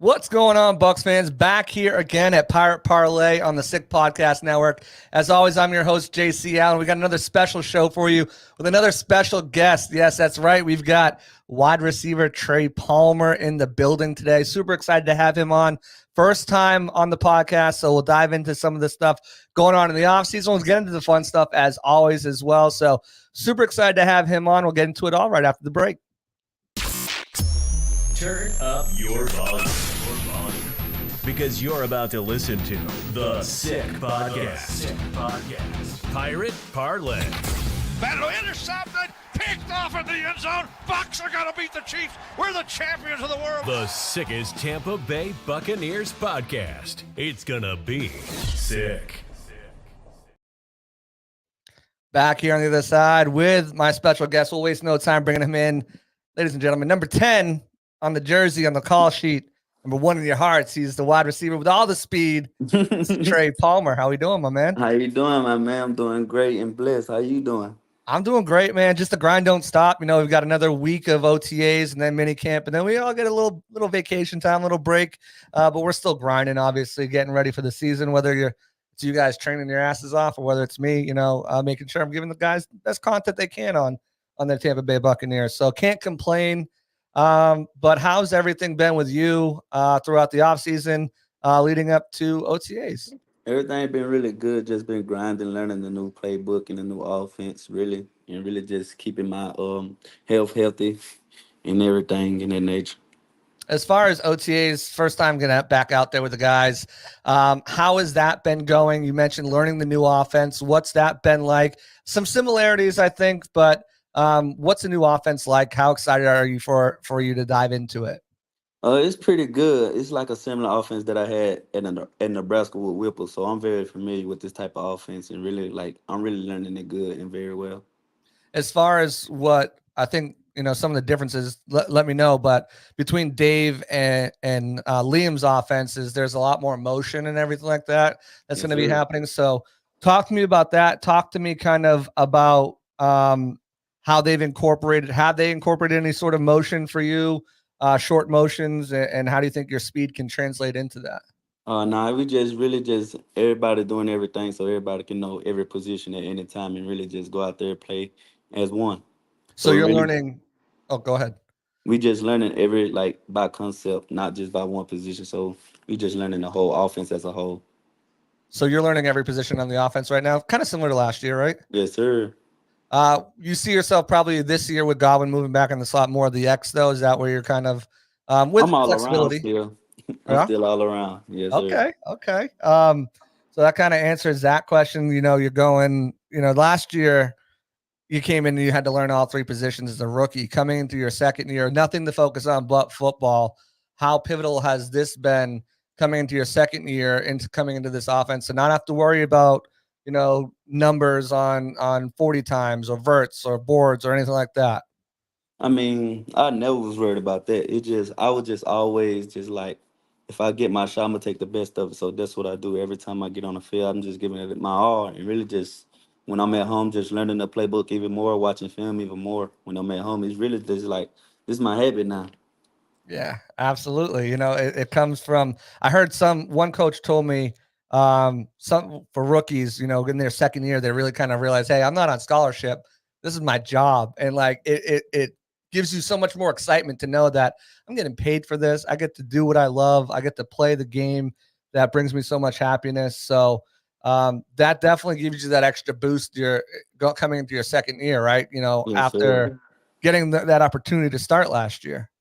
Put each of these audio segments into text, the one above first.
What's going on, Bucs fans? Back here again at Pirate Parlay on the Sick Podcast Network. As always, I'm your host, JC Allen. We got another special show for you with another special guest. Yes, that's right. We've got wide receiver Trey Palmer in the building today. Super excited to have him on. First time on the podcast, so we'll dive into some of the stuff going on in the offseason. We'll get into the fun stuff as always as well. So super excited to have him on. We'll get into it all right after the break. Turn up your volume. Because you're about to listen to The Sick Podcast. Pirate Parlay. Battle intercepted, picked off in the end zone. Bucs are going to beat the Chiefs. We're the champions of the world. The sickest Tampa Bay Buccaneers podcast. It's going to be sick. Back here on the other side with my special guest. We'll waste no time bringing him in. Ladies and gentlemen, number 10 on the jersey, on the call sheet. Number 1 in your hearts. He's the wide receiver with all the speed. Trey Palmer. How we doing, my man? How you doing, my man? I'm doing great and blessed. How you doing? I'm doing great, man. Just the grind don't stop. You know, we've got another week of OTAs and then mini camp, and then we all get a little vacation time, little break. But we're still grinding, obviously, getting ready for the season, whether it's you guys training your asses off or whether it's me, making sure I'm giving the guys the best content they can on the Tampa Bay Buccaneers. So can't complain. But how's everything been with you throughout the offseason leading up to OTAs? Everything been really good. Just been grinding, learning the new playbook and the new offense, really, and really just keeping my health healthy and everything in that nature. As far as OTAs, first time getting back out there with the guys, how has that been going? You mentioned learning the new offense. What's that been like? Some similarities, I think, but what's the new offense like? How excited are you for you to dive into it? It's pretty good. It's like a similar offense that I had at Nebraska with Whipple, so I'm very familiar with this type of offense and really I'm really learning it good and very well. As far as what I think, some of the differences, let me know. But between Dave and Liam's offenses, there's a lot more motion and everything like that. That's going to be happening. So talk to me about that. Talk to me kind of about how they've incorporated. Have they incorporated any sort of motion for you, short motions, and how do you think your speed can translate into that? We just everybody doing everything so everybody can know every position at any time and really just go out there and play as one. So you're learning. Oh, go ahead. We just learning by concept, not just by one position. So we just learning the whole offense as a whole. So you're learning every position on the offense right now, kind of similar to last year, right? Yes, sir. You see yourself probably this year with Godwin moving back in the slot more of the X, though. Is that where you're kind of with I'm all flexibility? Around still. I'm still all around. Yes, sir. Okay. So that kind of answers that question. You're going. Last year you came in and you had to learn all three positions as a rookie. Coming into your second year, nothing to focus on but football. How pivotal has this been coming into your second year coming into this offense to not have to worry about numbers on 40 times or verts or boards or anything like that? I mean, I never was worried about that. I was just always just like, if I get my shot, I'm gonna take the best of it. So that's what I do every time I get on the field. I'm just giving it my all, and really just when I'm at home, just learning the playbook even more, watching film even more. When I'm at home, it's really just like this is my habit now. Yeah, absolutely. It comes from. I heard one coach told me. Some for rookies, in their second year, they really kind of realize, hey, I'm not on scholarship. This is my job. And like, it gives you so much more excitement to know that I'm getting paid for this. I get to do what I love. I get to play the game that brings me so much happiness. So, that definitely gives you that extra boost. You're coming into your second year, right? Yes, after getting that opportunity to start last year.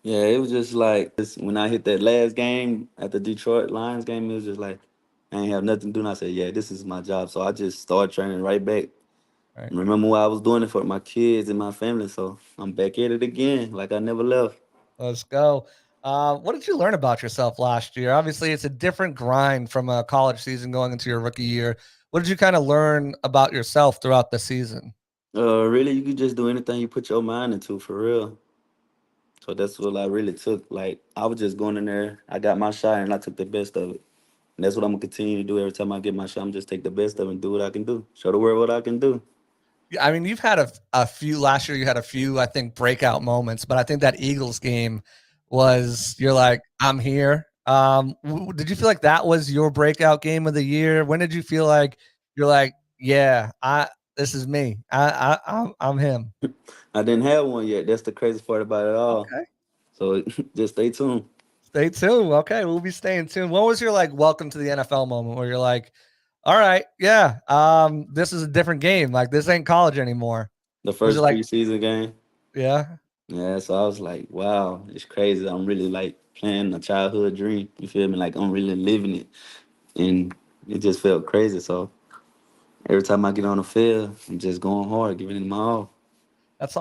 Yeah, it was just like when I hit that last game at the Detroit Lions game, it was just like, I ain't have nothing to do. And I said, yeah, this is my job. So I just started training right back. Right. Remember when I was doing it for my kids and my family. So I'm back at it again, like I never left. Let's go. What did you learn about yourself last year? Obviously, it's a different grind from a college season going into your rookie year. What did you kind of learn about yourself throughout the season? Really, you could just do anything you put your mind into, for real. So that's what I really took. Like, I was just going in there. I got my shot, and I took the best of it. And that's what I'm going to continue to do every time I get my shot. I'm just take the best of it and do what I can do. Show the world what I can do. Yeah, I mean, you've had a few last year. You had a few, I think, breakout moments. But I think that Eagles game was you're like, I'm here. Did you feel like that was your breakout game of the year? When did you feel like you're like, yeah, this is me. I'm him. I didn't have one yet. That's the crazy part about it all. Okay. So just stay tuned. Stay tuned. Okay, we'll be staying tuned. What was your like welcome to the NFL moment where you're like, all right, yeah, this is a different game. Like this ain't college anymore. The Was it first like, preseason game. yeah, Yeah, so I was like, wow, it's crazy. I'm really like playing a childhood dream. You feel me? Like I'm really living it. And it just felt crazy. So every time I get on the field, I'm just going hard, giving it my all. that's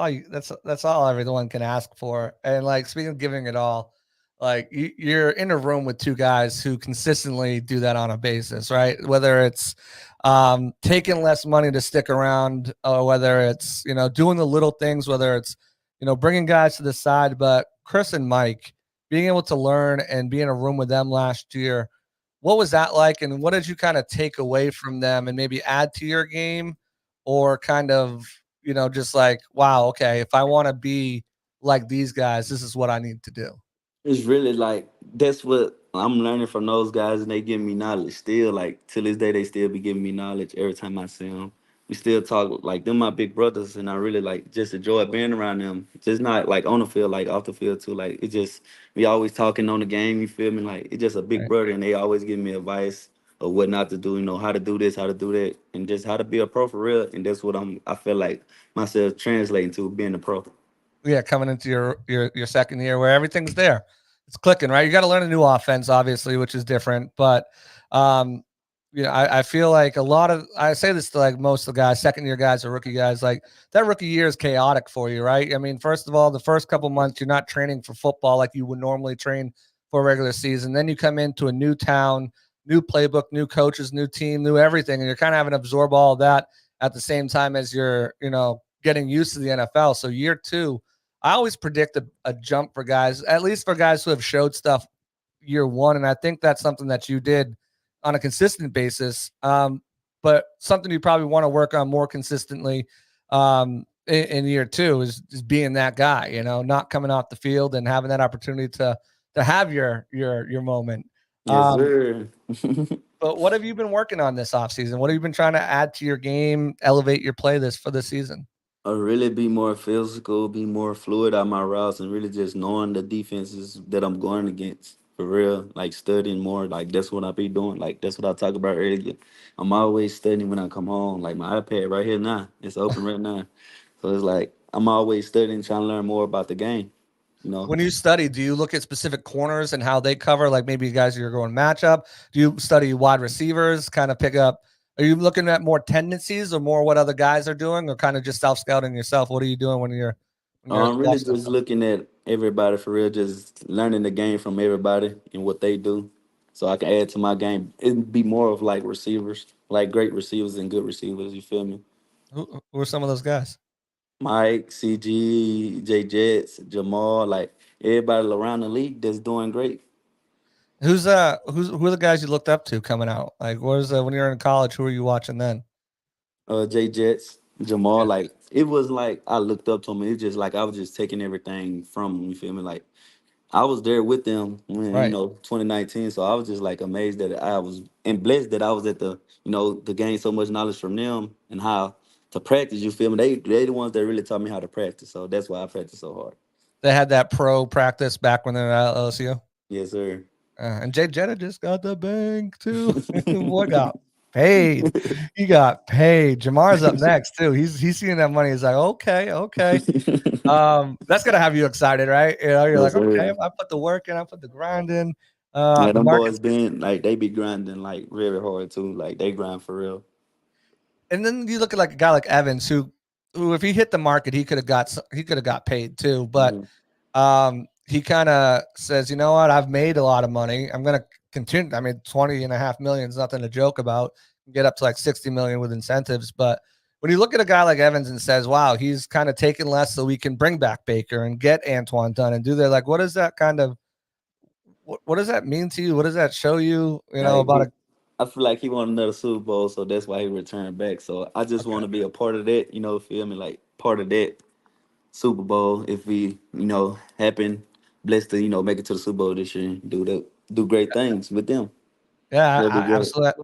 all everyone can ask for. And like speaking of giving it all, like you're in a room with two guys who consistently do that on a basis, right? Whether it's taking less money to stick around, or whether it's doing the little things, whether it's bringing guys to the side. But Chris and Mike being able to learn and be in a room with them last year, what was that like? And what did you kind of take away from them and maybe add to your game, or kind of just like, wow, okay, if I want to be like these guys, this is what I need to do. It's really like that's what I'm learning from those guys, and they give me knowledge. Still, like till this day, they still be giving me knowledge every time I see them. We still talk like them, my big brothers, and I really like just enjoy being around them. Just not like on the field, like off the field too. Like it just we always talking on the game. You feel me? Like it's just a big Right. brother, and they always give me advice of what not to do. How to do this, how to do that, and just how to be a pro for real. And that's what I feel like myself translating to being a pro. Yeah, coming into your second year where everything's there. It's clicking, right? You got to learn a new offense, obviously, which is different. But um, I feel like a lot of I say this to like most of the guys, second year guys or rookie guys, like that rookie year is chaotic for you, right? I mean, first of all, the first couple months you're not training for football like you would normally train for a regular season. Then you come into a new town, new playbook, new coaches, new team, new everything, and you're kind of having to absorb all of that at the same time as you're, getting used to the NFL. So year two, I always predict a jump for guys, at least for guys who have showed stuff year one. And I think that's something that you did on a consistent basis. But something you probably want to work on more consistently in year two is being that guy, not coming off the field and having that opportunity to have your moment. Yes, Um, sir. but what have you been working on this offseason? What have you been trying to add to your game, elevate your play this for the season? Really be more physical, be more fluid on my routes, and really just knowing the defenses that I'm going against for real. Like studying more. Like that's what I be doing. Like that's what I talked about earlier. I'm always studying when I come home. Like my iPad right here now, it's open right now. So it's like I'm always studying, trying to learn more about the game. You know. When you study, do you look at specific corners and how they cover, like maybe guys you're going matchup? Do you study wide receivers, kind of pick up? Are you looking at more tendencies or more what other guys are doing, or kind of just self scouting yourself? What are you doing when you're I'm really watching the just film? looking at everybody for real, just learning the game from everybody and what they do, so I can add to my game. It'd be more of like receivers, like great receivers and good receivers. You feel me? Who are some of those guys? Mike, CG, J Jets, Jamal, like everybody around the league that's doing great. Who are the guys you looked up to coming out? Like, what is when you're in college? Who are you watching then? J Jets, Jamal, Yeah. like it was like I looked up to him. It's just like I was just taking everything from him. You feel me? Like I was there with them when Right. 2019. So I was just like amazed that I was and blessed that I was at the gain so much knowledge from them and how to practice. You feel me? They the ones that really taught me how to practice. So that's why I practice so hard. They had that pro practice back when they were at LSU. Yes, sir. And Jay Jetta just got the bank too. Boy got paid. He got paid. Jamar's up next too. He's seeing that money. He's like, okay, okay. That's gonna have you excited, right? You're Yes, like, okay, sir. if I put the work in, I put the grind in. Yeah, The them market, boys been like they be grinding like very hard too. Like they grind for real. and then you look at like a guy like Evans, who if he hit the market, he could have got paid too. But Mhm. he kind of says, you know what, I've made a lot of money. I'm gonna continue. I mean, 20.5 million is nothing to joke about. Get up to like 60 million with incentives, but when you look at a guy like Evans and says, wow, he's kind of taking less so we can bring back Baker and get Antoine done and do that, like, what is that kind of what does that mean to you? What does that show you, Like about a I feel like he won another Super Bowl, so that's why he returned back. So I just okay. want to be a part of that. Feel me? Like part of that Super Bowl if we happen. blessed to make it to the Super Bowl this year and do great things with them. Yeah, That'd be great. absolutely.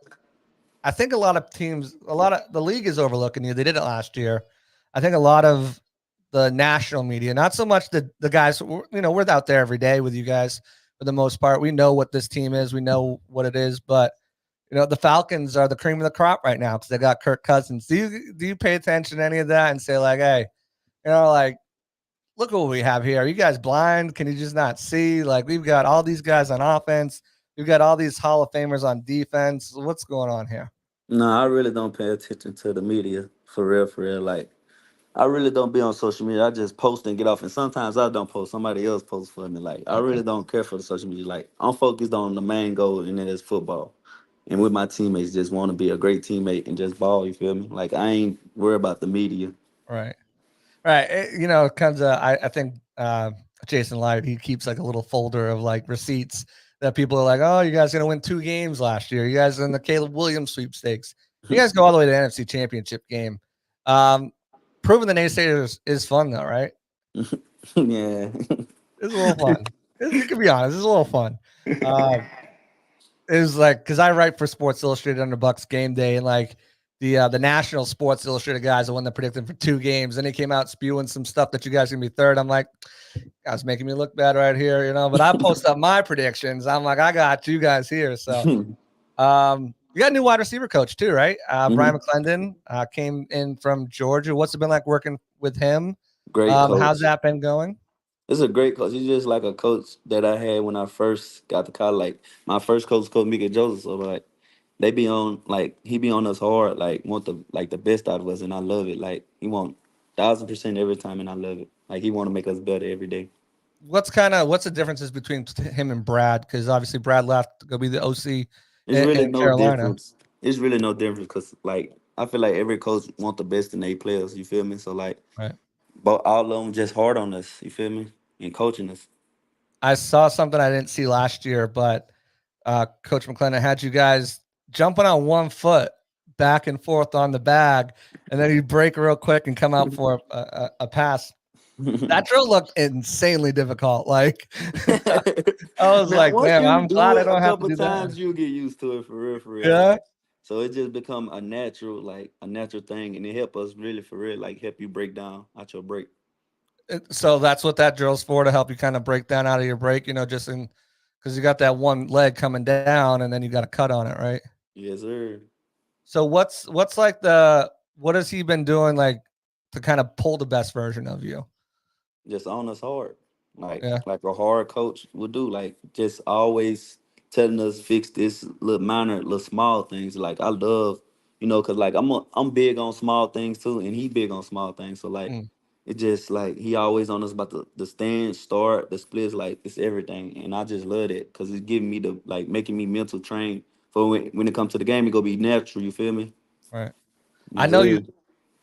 I think a lot of teams, a lot of the league is overlooking you. They did it last year. I think a lot of the national media, not so much the guys. We're out there every day with you guys for the most part. We know what this team is. We know what it is, but the Falcons are the cream of the crop right now because they got Kirk Cousins. Do you pay attention to any of that and say like, hey, like, look what we have here. Are you guys blind? Can you just not see? Like, we've got all these guys on offense. We've got all these Hall of Famers on defense. What's going on here? No, I really don't pay attention to the media for real, for real. Like I really don't be on social media. I just post and get off. And sometimes I don't post. Somebody else posts for me. Like I Okay. really don't care for the social media. Like I'm focused on the main goal, and that is football. And with my teammates, just want to be a great teammate and just ball. You feel me? Like I ain't worried about the media. Right. Right. It comes. I think Jason Light, he keeps like a little folder of like receipts that people are like, oh, you guys gonna win 2 games last year. You guys are in the Caleb Williams sweepstakes. You guys go all the way to the NFC Championship game. Um, Proving the naysayers is fun though, right? Yeah. It's a little fun. You can be honest. It's a little fun. It was like because I write for Sports Illustrated under Bucs Game Day, and like the national Sports Illustrated guys, the one that predicted for 2 games, and they came out spewing some stuff that you guys are gonna be third. I'm like, guys, making me look bad right here, But I post up my predictions. I'm like, I got you guys here. So, you got a new wide receiver coach too, right? Brian Mhm. McClendon came in from Georgia. What's it been like working with him? Great How's coach. that been going? It's a great coach. He's just like a coach that I had when I first got to college. Like my first coach, Coach Mika Joseph. So like they be on like he be on us hard, like want the best out of us, and I love it. Like he want 1,000% every time, and I love it. Like he want to make us better every day. What's the differences between him and Brad? Because obviously Brad left to go be the OC It's in really no Carolina, difference. It's really no difference because like I feel like every coach want the best in their players. You feel me? So like, right? but all of them just hard on us. You feel me? And coaching us. I saw something I didn't see last year, but Coach McClendon had you guys jumping on one foot back and forth on the bag, and then you break real quick and come out for a pass. That drill looked insanely difficult. Like I was Now, like, once damn, you I'm glad do I it a don't have to couple do that. times, you'll get used to it for real, for real. Yeah. Like, so it just become a natural thing, and it help us really for real, like help you break down out your break. So that's what that drill's for, to help you kind of break down out of your break, just in because you got that one leg coming down and then you got a cut on it, right? Yes, sir. So what's like what has he been doing like to kind of pull the best version of you? Just on us hard, like Yeah. like a hard coach would do. Like just always telling us fix this little minor, little small things. Like I love, cause like I'm big on small things too, and he big on small things. So like Mm, it just like he always on us about the stand, start, the splits, like it's everything, and I just love it because it's giving me the like making me mental train for when it comes to the game, it gonna be natural. You feel me? right. I Yes, know you sir.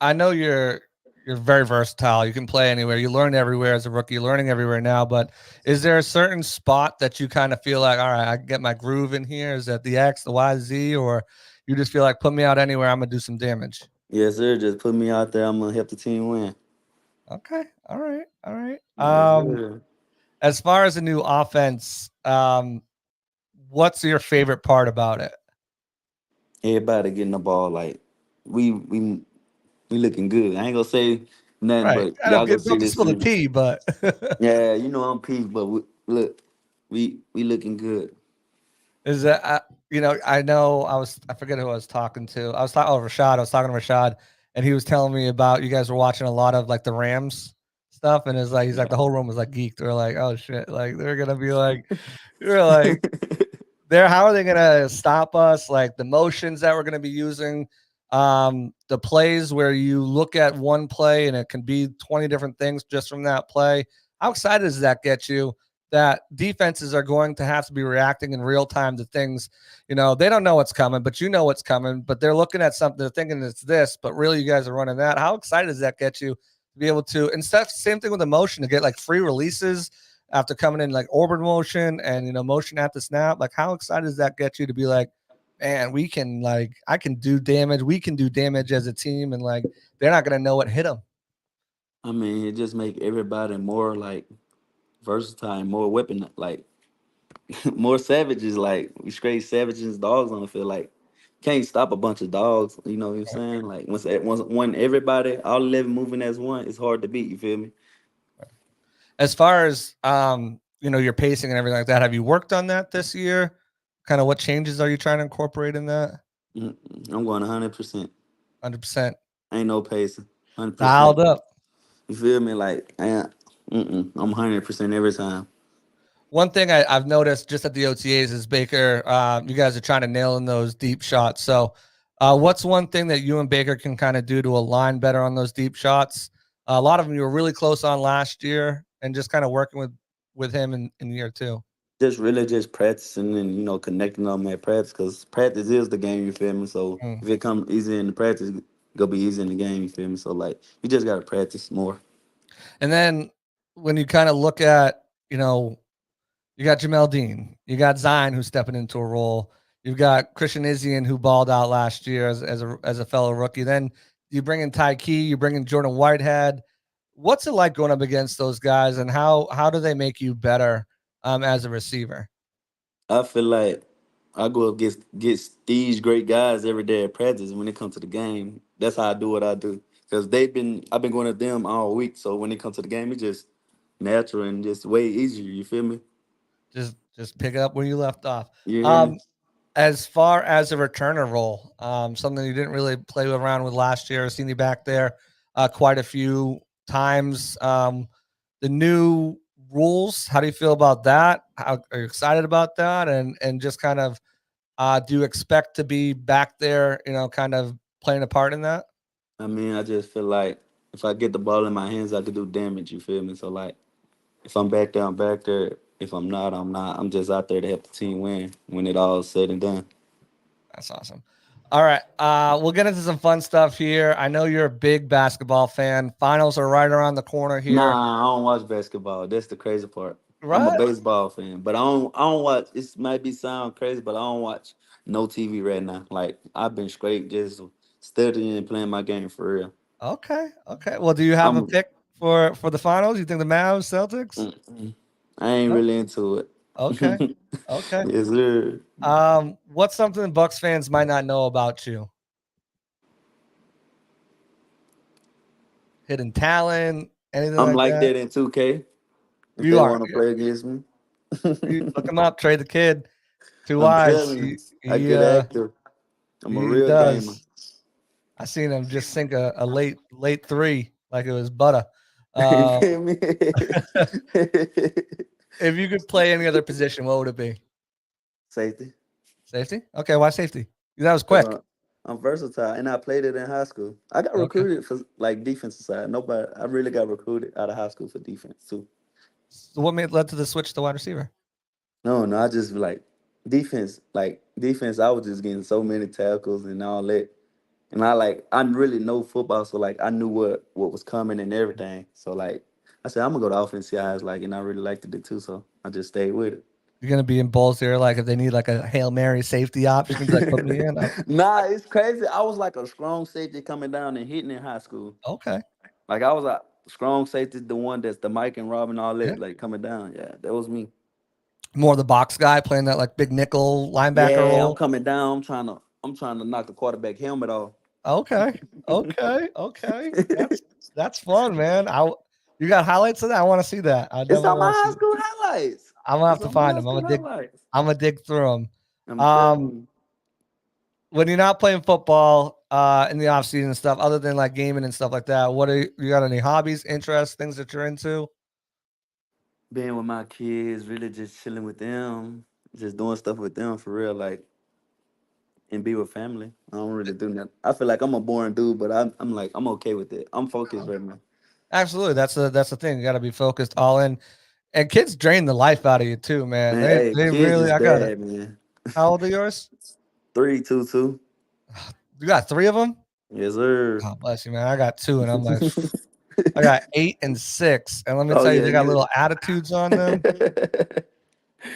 I know you're very versatile. You can play anywhere. You learn everywhere as a rookie. You're learning everywhere now. But is there a certain spot that you kind of feel like, all right, I can get my groove in here? Is that the X, the Y, Z, or you just feel like put me out anywhere, I'm gonna do some damage? Yes, sir. Just put me out there. I'm gonna help the team win. Okay. All right. All right. Yes, sir. As far as a new offense, what's your favorite part about it? Everybody getting the ball. Like we looking good. I ain't gonna say nothing, Right. but I don't y'all gonna get see don't to this spill the soon. tea, but Yeah, I'm peace, but look, we looking good. is that I know I forget who I was talking to. I was talking Rashad. I was talking to Rashad, and he was telling me about you guys were watching a lot of like the Rams stuff, and he's like Yeah. the whole room was like geeked. They're like, oh shit, like they're gonna be like, you're like there. How are they gonna stop us? Like the motions that we're gonna be using, the plays where you look at one play and it can be 20 different things just from that play. How excited does that get you? That defenses are going to have to be reacting in real time to things. They don't know what's coming, but you know what's coming. But they're looking at something, they're thinking it's this, but really you guys are running that. How excited does that get you to be able to? And stuff, same thing with the motion to get like free releases after coming in like orbit motion and motion at the snap. Like how excited does that get you to be like, man, we can like I can do damage. We can do damage as a team, and like they're not gonna know what hit them. I mean, it just make everybody more like versatile and more weapon, like more savages. Like we straight savages, dogs on the field. Like can't stop a bunch of dogs. You know what I'm saying? Like once everybody all 11 moving as one, it's hard to beat. You feel me? As far as your pacing and everything like that, have you worked on that this year? Kind of what changes are you trying to incorporate in that? I'm going 100%. 100% Ain't no pacing. 100%. dialed up. You feel me? Like I'm 100% every time. One thing I've noticed just at the OTAs is Baker, you guys are trying to nail in those deep shots. So, what's one thing that you and Baker can kind of do to align better on those deep shots? A lot of them you were really close on last year, and just kind of working with him in year two. Just really just practicing and connecting on that practice because practice is the game. You feel me? So Mm. if it come easy in the practice, it's gonna be easy in the game. You feel me? So like you just gotta practice more. And then when you kind of look at, you got Jamel Dean, you got Zion who's stepping into a role. You've got Christian Izzian who balled out last year as a fellow rookie. Then you bring in Ty Key, you bring in Jordan Whitehead. What's it like going up against those guys, and how do they make you better as a receiver? I feel like I go up against these great guys every day at practice. When it comes to the game, that's how I do what I do. Because I've been going at them all week. So when it comes to the game, it's just natural and just way easier. You feel me? Just pick up where you left off. You hear me? Um, as far as a returner role, something you didn't really play around with last year. I've seen you back there quite a few times. The new rules, how do you feel about that? How are you excited about that? And just kind of do you expect to be back there, kind of playing a part in that? I mean, I just feel like if I get the ball in my hands, I could do damage. You feel me? So like, if I'm back there, I'm back there. If I'm not, I'm not. I'm just out there to help the team win when it all said and done. That's awesome. All right. We'll get into some fun stuff here. I know you're a big basketball fan. Finals are right around the corner here. Nah, I don't watch basketball. That's the crazy part. I'm a Right? baseball fan, but I don't watch. This might be sound crazy, but I don't watch no TV right now. Like I've been straight just studying and playing my game for real. Okay. Okay. Well, do you have a I'm pick for the finals? You think the Mavs, Celtics? mm-mm. I ain't No? really into it. Okay. Okay. Yes, sir. What's something Bucks fans might not know about you? Hidden talent, anything I'm like like that? that in 2K. If You they are. want to play against me, You look him up. Trey the kid. Two I'm eyes. telling you, He I he get uh active. I'm a he real gamer. does. I seen him just sink a late three like it was butter. You Um, feel me? if you could play any other position, what would it be? Safety. Safety? Okay, why safety? That was Cause quick. I'm versatile, and I played it in high school. I got Okay. recruited for like defensive side. Nobody, I really got recruited out of high school for defense too. So what led to the switch to wide receiver? No, no, I just like defense. Like defense, I was just getting so many tackles and all that. And I really know football, so like I knew what was coming and everything. So like I said, I'm gonna go to offense, see how it's like, and I really liked it too. So I just stayed with You're gonna be in bowls here, like if they need like a Hail Mary safety option, you'd be like, put me in. it. Nah, it's crazy. I was like a strong safety coming down and hitting in high school. Okay. Like I was a strong safety, the one that's the Mike and Robin all Yeah. that, like coming down. Yeah, that was me. More the box guy playing that like big nickel linebacker Yeah, I'm role. coming down. I'm trying to knock the quarterback helmet off. Okay. Okay. Okay. That's fun, man. You got highlights of that? I want to see that. I It's definitely on my want to high see it. school highlights. I'm gonna have It's to on my find high them. school highlights. I'm gonna dig through I'm them. telling you. When you're not playing football in the off season and stuff, other than like gaming and stuff like that, you got any hobbies, interests, things that you're into? Being with my kids, really just chilling with them, just doing stuff with them for real, like and be with family. I don't really do that. I feel like I'm a boring dude, but I'm like I'm okay with it. I'm focused right now. Absolutely. That's the thing. You got to be focused all in. And kids drain the life out of you too, man. Man, They hey, they kids really. is I got it. bad, man. How old are yours? 3, 2, 2. You got three of them? Yes, sir. God bless you, man. I got two, and I'm like, I got 8 and 6, and let me Oh tell you, yeah, they got you. little attitudes on them.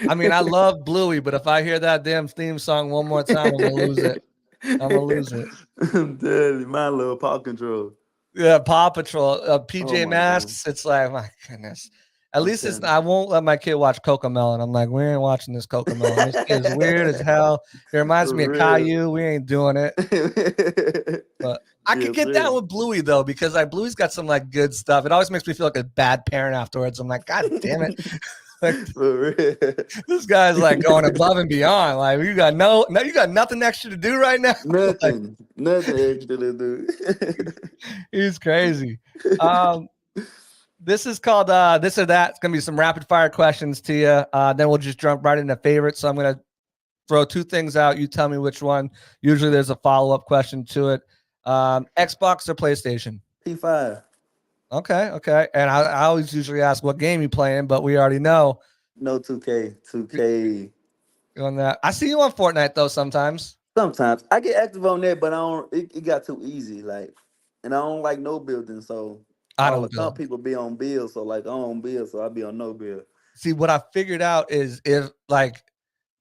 I mean, I love Bluey, but if I hear that damn theme song one more time, I'm gonna lose it. I'm gonna lose it. I'm telling you, my little paw control. Yeah, Paw Patrol, Oh PJ my god. Masks. It's like, my goodness. At I'm least it's. telling I won't let my kid watch Cocomelon. I'm like, we ain't watching this Cocomelon. This kid is weird as hell. It reminds me of For real. Caillou. We ain't doing it. But I could Yes, get down sir. with Bluey though, because like Bluey's got some like good stuff. It always makes me feel like a bad parent afterwards. I'm like, God damn it. Like For real. this guy's like going above and beyond. Like you got you got nothing extra to do right now. Like Nothing extra to do. he's crazy. Um, this is called this or that. It's gonna be some rapid fire questions to you. Then we'll just jump right into favorites. So I'm gonna throw two things out. You tell me which one. Usually there's a follow-up question to it. Xbox or PlayStation? P5. Okay. And I always usually ask what game you playing, but we already know No 2K. 2K. on that. I see you on Fortnite though sometimes. Sometimes I get active on that, but I don't. It got too easy. Like, and I don't like no building. So I all the don't comp build. people be on bills. So like, I'm on bills, so I be on no bill. See what I figured out is if like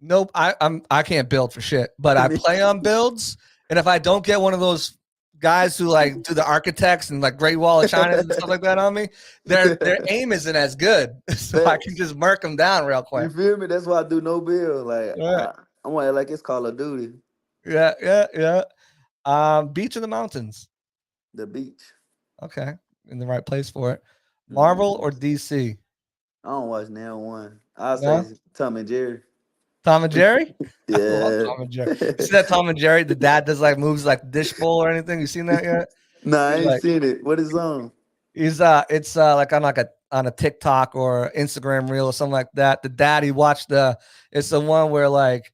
nope, I can't build for shit, but I play on builds, and if I don't get one of those guys who like do the architects and like Great Wall of China and stuff like that on me, their aim isn't as good, so I can Facts. just murk them down real You quick. feel me? That's why I do no bill. Like, Yeah, I'm like it's Call of Duty. yeah. Beach or the mountains? The beach. Okay, in the right place for it. Marvel Mhm. or DC? I don't watch now one. I'll say No, Tom and Jerry. Tom and Jerry. I love Yeah. Tom and Jerry. You see that Tom and Jerry? The dad does like moves like dish bowl or anything. You seen that yet? Nah, I He's ain't like seen it. What is on? he's it's like on a TikTok or Instagram reel or something like that. The dad he watched it's the one where like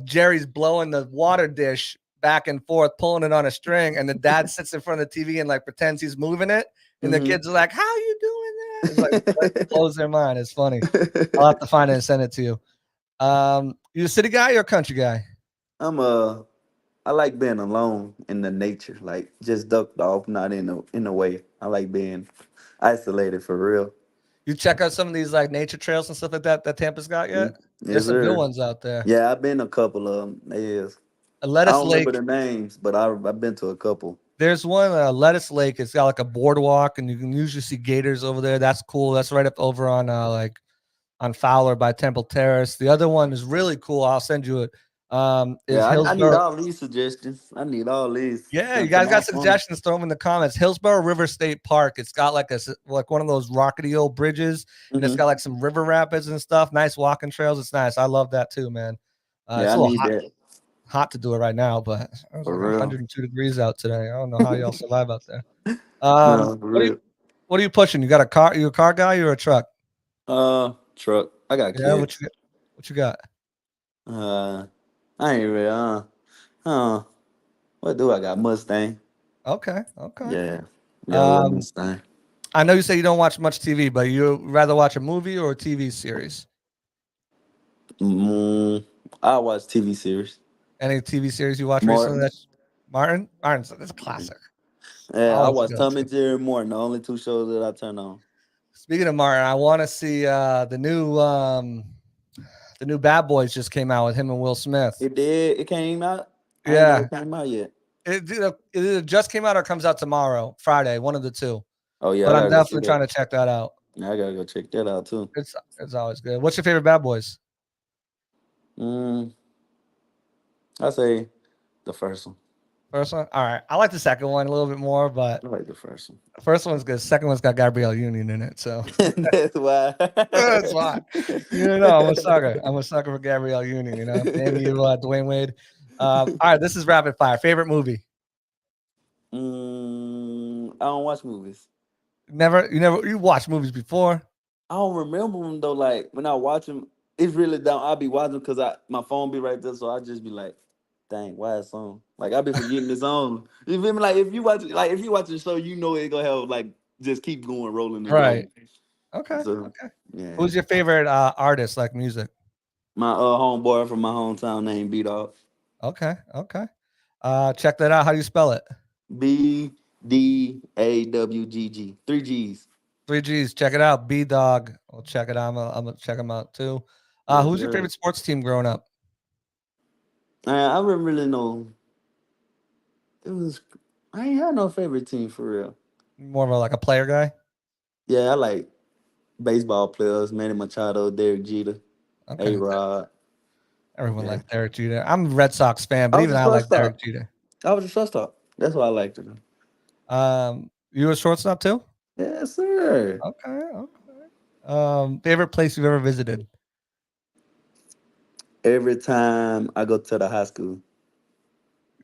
Jerry's blowing the water dish back and forth, pulling it on a string, and the dad sits in front of the TV and like pretends he's moving it, and the Hmm. kids are like, "How you doing that?" It's like blows their mind. It's funny. I'll have to find it and send it to you. You a city guy or a country guy? I'm I like being alone in the nature, like just ducked off, not in the way. I like being isolated for real. You check out some of these like nature trails and stuff like that that Tampa's got yet? Mhm. There's Yes, some good sir. ones out there. Yeah, I've been a couple of them. Yes, A I Lettuce don't remember Lake. the names, but I've been to a couple. There's one Lettuce Lake. It's got like a boardwalk, and you can usually see gators over there. That's cool. That's right up over on like on Fowler by Temple Terrace. The other one is really cool. I'll send you it. Is Yeah, I need Hillsborough. all these suggestions. I need all these. Yeah, you Send to guys my got phone. suggestions? Throw them in the comments. Hillsborough River State Park. It's got like like one of those rockety old bridges, and it's Hmm. got like some river rapids and stuff. Nice walking trails. It's nice. I love that too, man. It's Yeah, I a little need that hot to do it right now, but it was for like real. 102 degrees out today. I don't know how y'all survive out there. No, for What are you real. what are you pushing? You got a car? You a car guy? Or a truck? Truck. I got Yeah. kids. What you got? Uh, I ain't really. Uh, what do I got? Mustang. Okay. Yeah, got a little Um, Mustang. I know you say you don't watch much TV, but you rather watch a movie or a TV series? Mm, I watch TV series. Any TV series you watched recently? Martin. That's That's a classic. Yeah, I Always a watch Tom go-to. and Jerry Morton. The only two shows that I turn on. Speaking of Martin, I want to see the new Bad Boys just came out with him and Will Smith. It did. It came out. I ain't know Yeah, it came out yet. it either just came out or comes out tomorrow, Friday, one of the two. Oh yeah, But I I'm gotta go see definitely that. trying to check that out. Yeah, I gotta go check that out too. It's always good. What's your favorite Bad Boys? Mm, I say the first one. First one? All right. I like the second one a little bit more, but I like the first one. the first one's good. Second one's got Gabrielle Union in it. So That's why. that's why. You know, I'm a sucker. I'm a sucker for Gabrielle Union, you know. Damn you, Dwayne Wade. All right, this is rapid fire. Favorite movie? I don't watch movies. You watched movies before. I don't remember them though. Like when I watch them, it's really down. I'll be watching because my phone be right there, so I just be like, "Dang, why it's on?" Like I be forgetting it's on. You feel me? Like if you watch the show, you know it gonna have like just keep going, rolling and Right. rolling. Okay. So Okay. yeah, Who's your favorite artist, like music? my homeboy from my hometown named B Dog. Okay. Check that out. How do you spell it? BDAWGG. Three G's. Three G's. Check it out. B Dog. I'll check it out. I'm gonna check them out too. Yes, Who's your sir. favorite sports team growing up? I don't really know. It was I ain't had no favorite team for real. More of like a player guy. Yeah, I like. baseball players: Manny Machado, Derek Jeter, A Okay. Rod. Everyone Yeah, likes Derek Jeter. I'm a Red Sox fan, but I was even a I like Derek shortstop. Jeter. I was a shortstop. That's why I liked it. You a shortstop too? Yes, sir. Okay, okay. Favorite place you've ever visited? Every time I go to the high school,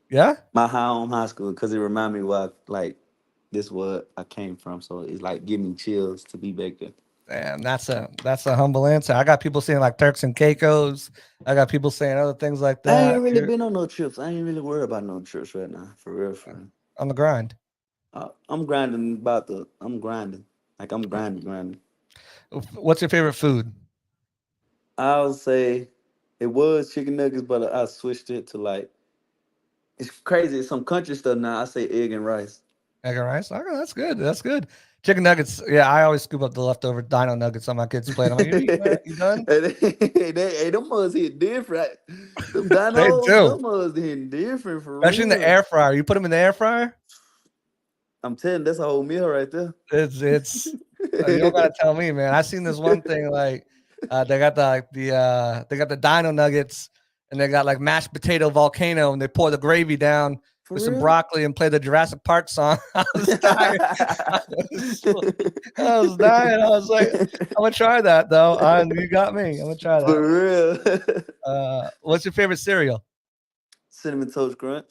Yeah? my home high school, because it remind me what like this what I came from. So it's like giving me chills to be back there. Damn, that's a humble answer. I got people saying like Turks and Caicos. I got people saying other things like I that. ain't really You're been on no trips. I ain't really worried about no trips right now. For real, for real. on the grind. I'm grinding about the. I'm grinding. Like I'm grinding. What's your favorite food? I'll say it was chicken nuggets, but I switched it to like it's crazy. It's some country stuff now. I say egg and rice. Egg and rice. Okay, that's good. That's good. Chicken nuggets. Yeah, I always scoop up the leftover dino nuggets on my kids' plate. I'm like, you eating that? You done? Them mugs hit different. Them They dinos, do. them mugs hit different for Especially in the real. air fryer. You put them in the air fryer. I'm telling you, that's a whole meal right there. It's you don't gotta tell me, man. I seen this one thing like they got they got the dino nuggets and they got like mashed potato volcano and they pour the gravy down For with some real? broccoli and play the Jurassic Park song. I was dying. I I was dying. I was like, I'm gonna try that though. You got me. I'm gonna try For that. real. What's your favorite cereal? Cinnamon Toast Crunch.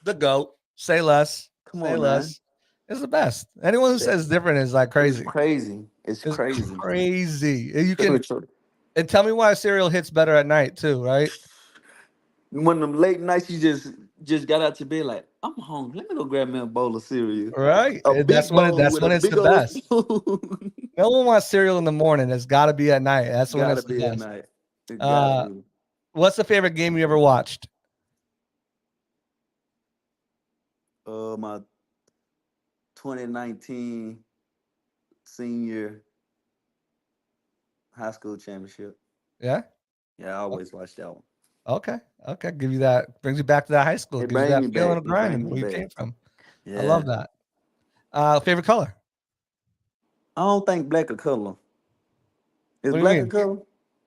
The goat. Say less. Come Say on, man. less. It's the best. Anyone who says different is like It's crazy. crazy. It's It's crazy. crazy. You can and tell me why cereal hits better at night too, right? One of them late nights, you just got out your bed like, I'm hungry. Let me go grab me a bowl of cereal. Right. A And big bowl that's with a when it's the big old best. spoon. No one wants cereal in the morning. It's got to be at night. That's when Gotta it's the be at best. night. It gotta Uh, be. what's the favorite game you ever watched? My 2019 senior high school championship. Yeah. Yeah, I always watch that one. Okay. Okay. Give you that. Brings you back to that high school. It Gives you bring that me feeling back. of It bring grinding me where you back. came from. I Yeah. love that. Favorite color? I don't think black a color. Is What do you black a mean? color?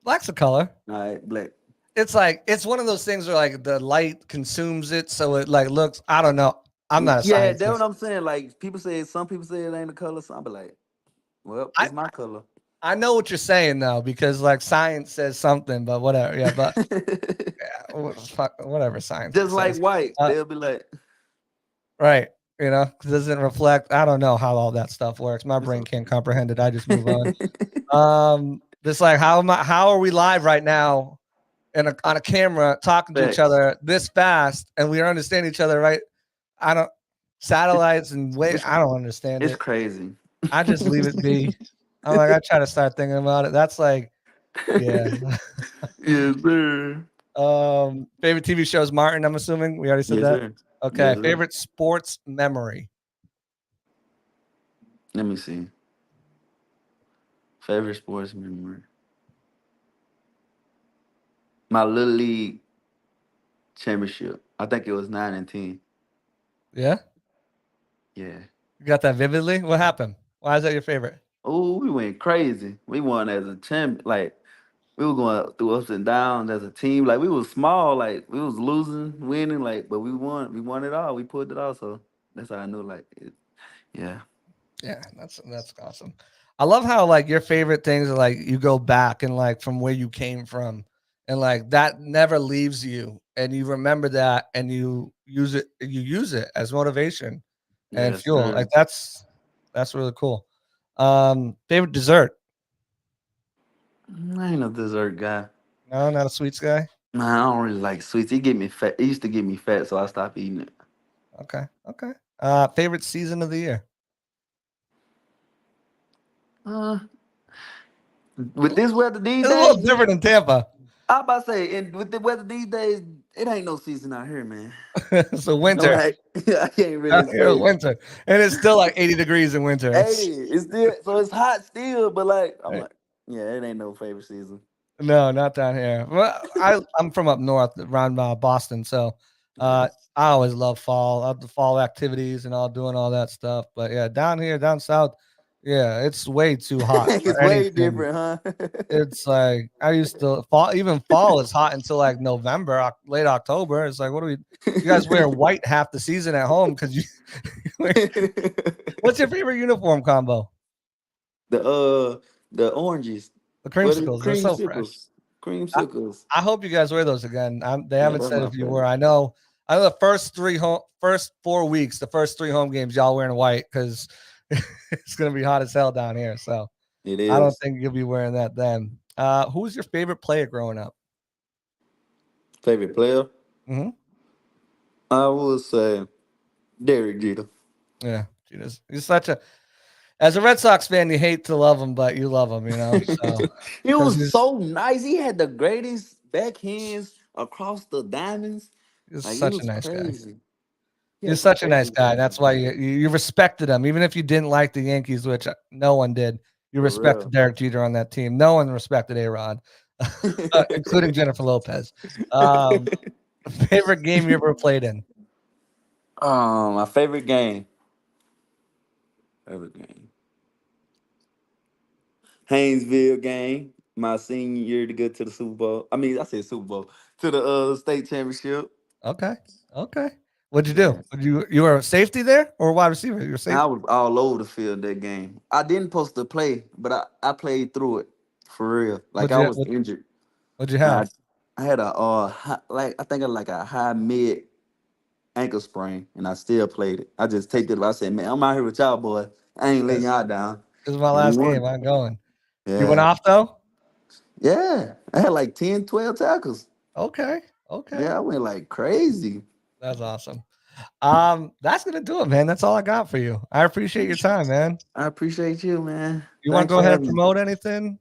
Black's a color. All right, black. It's like it's one of those things where like the light consumes it, so it like looks. I don't know. I'm not a Yeah, that's what scientist. I'm saying. Like people say, some people say it ain't a color. So I'm be like, well, I it's my color. I know what you're saying though, because like science says something, but whatever. Yeah, but fuck, whatever science Just like says. white, Uh, they'll be like, right. You know, 'cause it doesn't reflect. I don't know how all that stuff works. My it's brain okay. can't comprehend it. I just move on. Just like how are we live right now on a camera talking to each Facts. other this fast and we understand each other, right? I don't satellites and way It's, I don't understand it's it. crazy. I just leave it be. I'm like, I try to start thinking about it. That's like, yeah. Yes, sir. Favorite TV shows, Martin, I'm assuming. We already said Yes, that. sir. Okay. Yes, sir. Favorite sports memory. Let me see. Favorite sports memory. My little league championship. I think it was 9 and 10. Yeah. Yeah. You got that vividly? What happened? Why is that your favorite? Oh, we went crazy. We won as a champ. Like we were going through ups and downs as a team. Like we was small. Like we was losing, winning. Like but we won. We won it all. We pulled it off. So that's how I knew. Like it, yeah. Yeah, that's awesome. I love how like your favorite things are like you go back and like from where you came from and like that never leaves you and you remember that and you use it as motivation and Yes, fuel. Like sir. that's really cool. Favorite dessert? I ain't no dessert guy. No, not a sweets guy. Nah, I don't really like sweets. It get me fat. It used to get me fat, so I stopped eating it. Okay, okay. Favorite season of the year? Uh, with this weather these It's a little days, different in Tampa. I about to say, and with the weather these days, it ain't no season out here, man. So No, winter. like I can't Out really here, say winter, and it's still like 80 degrees in winter. 80. It's still so it's hot still, but like I'm Right. like, yeah, it ain't no favorite season. No, not down here. Well, I'm from up north around Boston, so Okay. I always love fall. I love the fall activities and all doing all that stuff. But yeah, down here, down south, Yeah, it's way too hot It's for way anything. different, huh? It's like I used to fall. Even fall is hot until like November, late October. It's like, what do we? You guys wear white half the season at home because you. What's your favorite uniform combo? the uh the oranges. The What is creamsicles. They're so fresh. creamsicles? Creamsicles. I hope you guys wear those again. They Yeah, haven't that's said my if you were. favorite. I know. I know the first 4 weeks, the first 3 home games, y'all wearing white because it's gonna be hot as hell down here. So It I don't is. think you'll be wearing that then. Who's your favorite player growing up? Favorite player? Hmm. I would say Derek Jeter. Yeah, he's such a. As a Red Sox fan, you hate to love him, but you love him, you know. So He because was so nice. He had the greatest backhands across the diamonds. he's Like he such a was nice guy. crazy. He You're had some such a nice crazy guy. That's why backhands. you respected him, even if you didn't like the Yankees, which no one did. You For respected real. Derek Jeter on that team. No one respected A Rod, including Jennifer Lopez. Favorite game you ever played in? My favorite game. Favorite game. Haynesville game. My senior year to go to the Super Bowl. I mean, I said Super Bowl to the state championship. Okay, okay. What'd you do? Yeah. You were a safety there or a wide receiver? You were And I safety. was all over the field that game. I didn't post to play, but I played through it for real. Like What'd I you was injured. what'd you And have? I had a like I think of like a high mid ankle sprain, and I still played it. I just taped it. I said, man, I'm out here with y'all, boy. I ain't letting This y'all down. is my And we last game. won. I'm going. You went Yeah. off though. Yeah. I had like 10, 12 tackles. Okay, okay. Yeah, I went like crazy. That's awesome. That's gonna do it, man. That's all I got for you. I appreciate your time, man. I appreciate you, man. You want to Thanks go for ahead and having me. promote anything?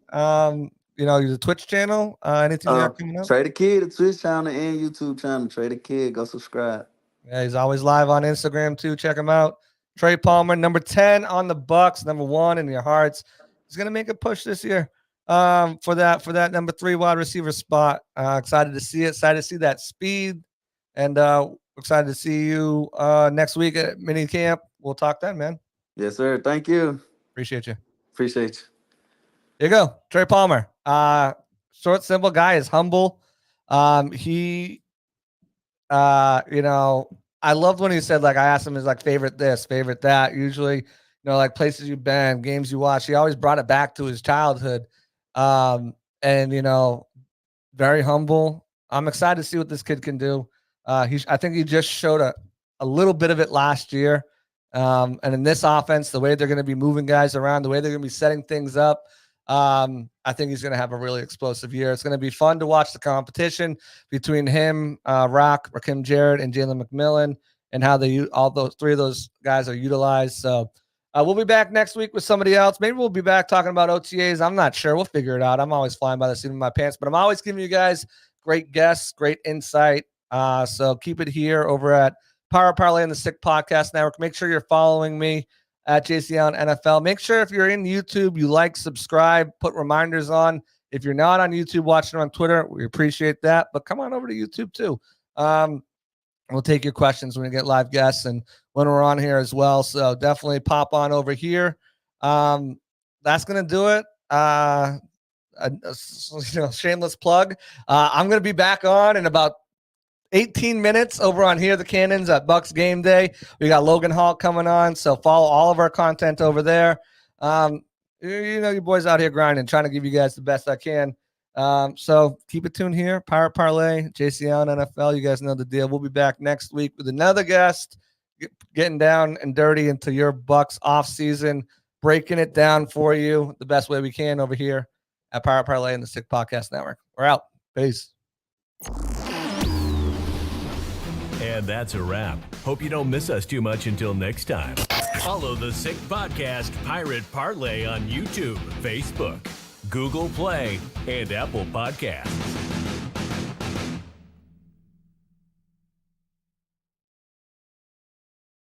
The Twitch channel, anything you got coming up? Trey the Kid, the Twitch channel and YouTube channel. Trey the Kid, go subscribe. Yeah, he's always live on Instagram too. Check him out. Trey Palmer, number 10 on the Bucs, number 1 in your hearts. He's gonna make a push this year. For that number 3 wide receiver spot. Excited to see it. Excited to see that speed, and excited to see you next week at mini camp. We'll talk then, man. Yes, sir. Thank you. Appreciate you. Appreciate you. There you go, Trey Palmer. Short, simple guy is humble. He, I loved when he said, like, I asked him his like favorite this, favorite that. Usually, like places you've been, games you watch. He always brought it back to his childhood. And very humble. I'm excited to see what this kid can do. I think he just showed a little bit of it last year. And in this offense, the way they're going to be moving guys around, the way they're going to be setting things up, I think he's going to have a really explosive year. It's going to be fun to watch the competition between him, Rakim Jarrett, and Jalen McMillan, and how all those 3 of those guys are utilized. So we'll be back next week with somebody else. Maybe we'll be back talking about OTAs. I'm not sure. We'll figure it out. I'm always flying by the seat of my pants, but I'm always giving you guys great guests, great insight. So keep it here over at Power Parlay and the Sick Podcast Network. Make sure you're following me at JC Allen NFL. Make sure if you're in YouTube, you like, subscribe, put reminders on. If you're not on YouTube, watching on Twitter, we appreciate that. But come on over to YouTube too. We'll take your questions when we get live guests and when we're on here as well. So definitely pop on over here. That's gonna do it. Shameless plug. I'm gonna be back on in about 18 minutes over on Here the Cannons at Bucs Game Day. We got Logan Hall coming on, so follow all of our content over there. Your boys out here grinding, trying to give you guys the best I can. So keep it tuned here. Pirate Parlay, JC Allen NFL. You guys know the deal. We'll be back next week with another guest, getting down and dirty into your Bucs off season, breaking it down for you the best way we can over here at Pirate Parlay and the Sick Podcast Network. We're out. Peace. And that's a wrap. Hope you don't miss us too much until next time. Follow the Sick Podcast Pirate Parlay on YouTube, Facebook, Google Play, and Apple Podcasts.